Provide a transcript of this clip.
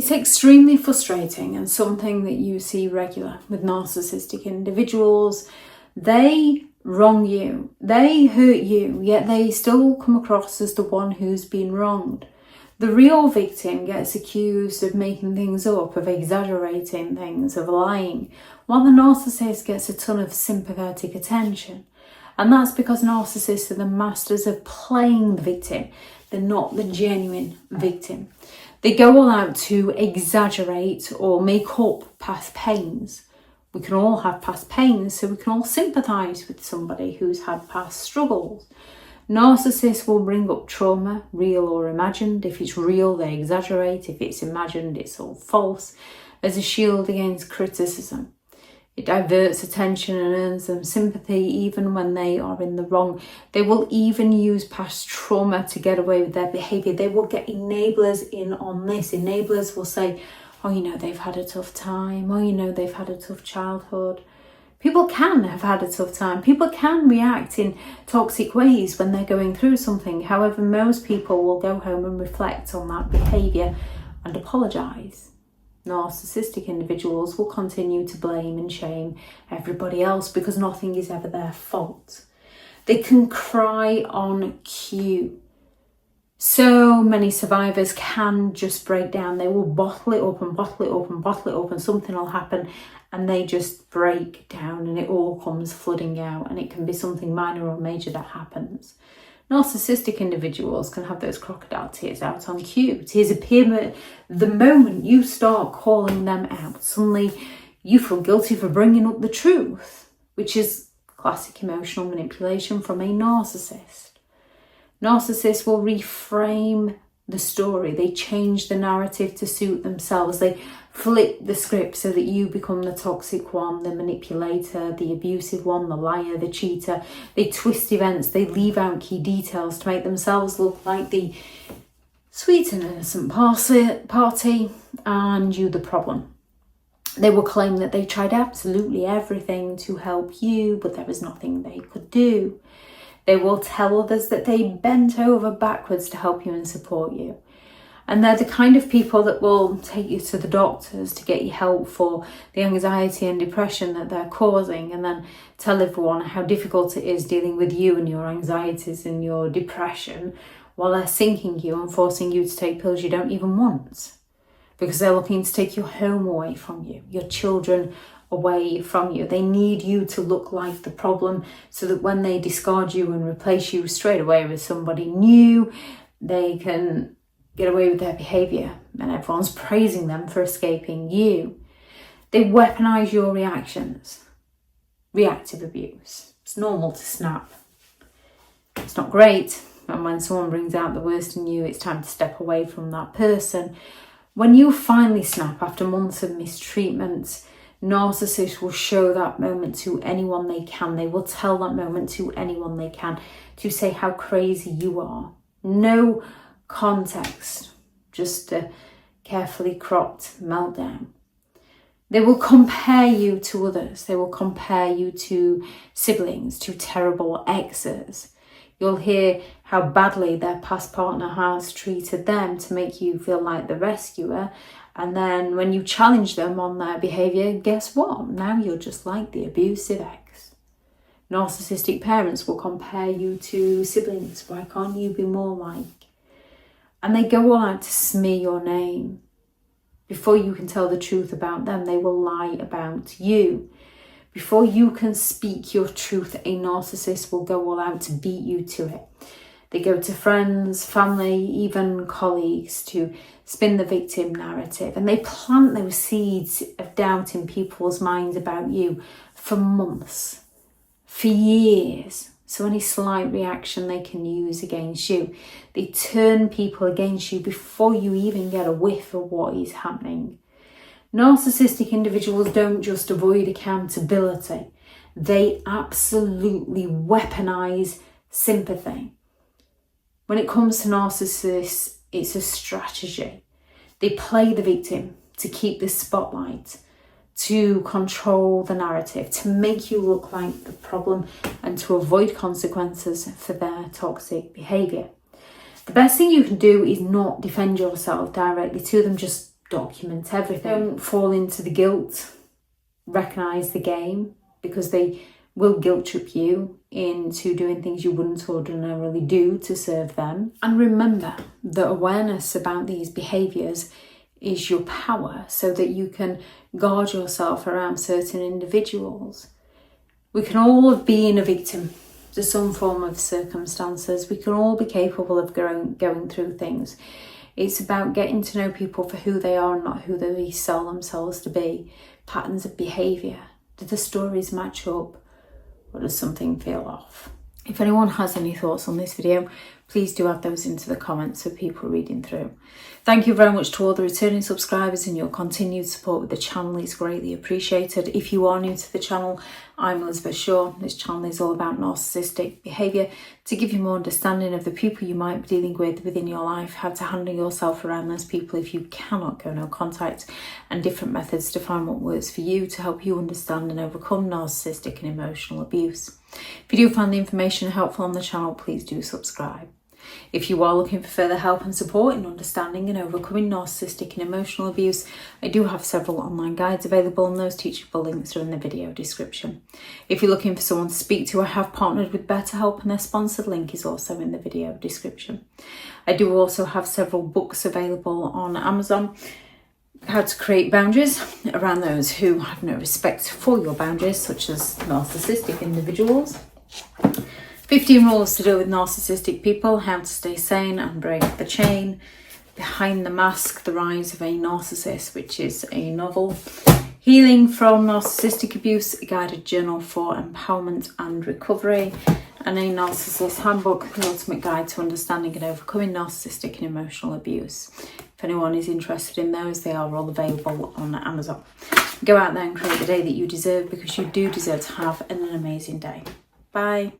It's extremely frustrating and something that you see regular with narcissistic individuals. They wrong you, they hurt you, yet they still come across as the one who's been wronged. The real victim gets accused of making things up, of exaggerating things, of lying, while the narcissist gets a ton of sympathetic attention. And that's because narcissists are the masters of playing the victim. They're not the genuine victim. They go all out to exaggerate or make up past pains. We can all have past pains, so we can all sympathise with somebody who's had past struggles. Narcissists will bring up trauma, real or imagined. If it's real, they exaggerate. If it's imagined, it's all false, as a shield against criticism. It diverts attention and earns them sympathy even when they are in the wrong. They will even use past trauma to get away with their behaviour. They will get enablers in on this. Enablers will say, oh, you know, they've had a tough time. Oh, you know, they've had a tough childhood. People can have had a tough time. People can react in toxic ways when they're going through something. However, most people will go home and reflect on that behaviour and apologise. Narcissistic individuals will continue to blame and shame everybody else because nothing is ever their fault. They can cry on cue. So many survivors can just break down. They will bottle it up and bottle it up and bottle it up, and something will happen and they just break down and it all comes flooding out, and it can be something minor or major that happens. Narcissistic individuals can have those crocodile tears out on cue. Tears appear the moment you start calling them out. Suddenly you feel guilty for bringing up the truth, which is classic emotional manipulation from a narcissist. Narcissists will reframe the story. They change the narrative to suit themselves. They flip the script so that you become the toxic one, the manipulator, the abusive one, the liar, the cheater. They twist events. They leave out key details to make themselves look like the sweet and innocent party and you the problem. They will claim that they tried absolutely everything to help you, but there was nothing they could do. They will tell others that they bent over backwards to help you and support you. And they're the kind of people that will take you to the doctors to get you help for the anxiety and depression that they're causing, and then tell everyone how difficult it is dealing with you and your anxieties and your depression, while they're sinking you and forcing you to take pills you don't even want, because they're looking to take your home away from you, your children away from you. They need you to look like the problem so that when they discard you and replace you straight away with somebody new, they can get away with their behaviour and everyone's praising them for escaping you. They weaponize your reactions. Reactive abuse. It's normal to snap. It's not great, and when someone brings out the worst in you, it's time to step away from that person. When you finally snap after months of mistreatment, narcissists will show that moment to anyone they can. They will tell that moment to anyone they can to say how crazy you are. No context, just a carefully cropped meltdown. They will compare you to others. They will compare you to siblings, to terrible exes. You'll hear how badly their past partner has treated them to make you feel like the rescuer. And then when you challenge them on their behaviour, guess what? Now you're just like the abusive ex. Narcissistic parents will compare you to siblings. Why can't you be more like? And they go all out to smear your name. Before you can tell the truth about them, they will lie about you. Before you can speak your truth, a narcissist will go all out to beat you to it. They go to friends, family, even colleagues to spin the victim narrative. And they plant those seeds of doubt in people's minds about you for months, for years. So any slight reaction they can use against you. They turn people against you before you even get a whiff of what is happening. Narcissistic individuals don't just avoid accountability. They absolutely weaponize sympathy. When it comes to narcissists, it's a strategy. They play the victim to keep the spotlight, to control the narrative, to make you look like the problem and to avoid consequences for their toxic behaviour. The best thing you can do is not defend yourself directly to them. Just document everything. Don't fall into the guilt. Recognise the game, because they will guilt trip you into doing things you wouldn't ordinarily do to serve them. And remember that awareness about these behaviours is your power, so that you can guard yourself around certain individuals. We can all have been a victim to some form of circumstances. We can all be capable of going through things. It's about getting to know people for who they are and not who they sell themselves to be. Patterns of behaviour. Do the stories match up, or does something feel off? If anyone has any thoughts on this video, please do add those into the comments for people reading through. Thank you very much to all the returning subscribers, and your continued support with the channel is greatly appreciated. If you are new to the channel, I'm Elizabeth Shaw. This channel is all about narcissistic behaviour, to give you more understanding of the people you might be dealing with within your life, how to handle yourself around those people if you cannot go no contact, and different methods to find what works for you to help you understand and overcome narcissistic and emotional abuse. If you do find the information helpful on the channel, please do subscribe. If you are looking for further help and support in understanding and overcoming narcissistic and emotional abuse, I do have several online guides available, and those teachable links are in the video description. If you're looking for someone to speak to, I have partnered with BetterHelp, and their sponsored link is also in the video description. I do also have several books available on Amazon. How to create boundaries around those who have no respect for your boundaries, such as narcissistic individuals. 15 rules to deal with narcissistic people, how to stay sane and break the chain. Behind the Mask, the rise of a narcissist, which is a novel. Healing from narcissistic abuse, a guided journal for empowerment and recovery. And a Narcissists Handbook, the ultimate guide to understanding and overcoming narcissistic and emotional abuse. If anyone is interested in those, they are all available on Amazon. Go out there and create the day that you deserve, because you do deserve to have an amazing day. Bye.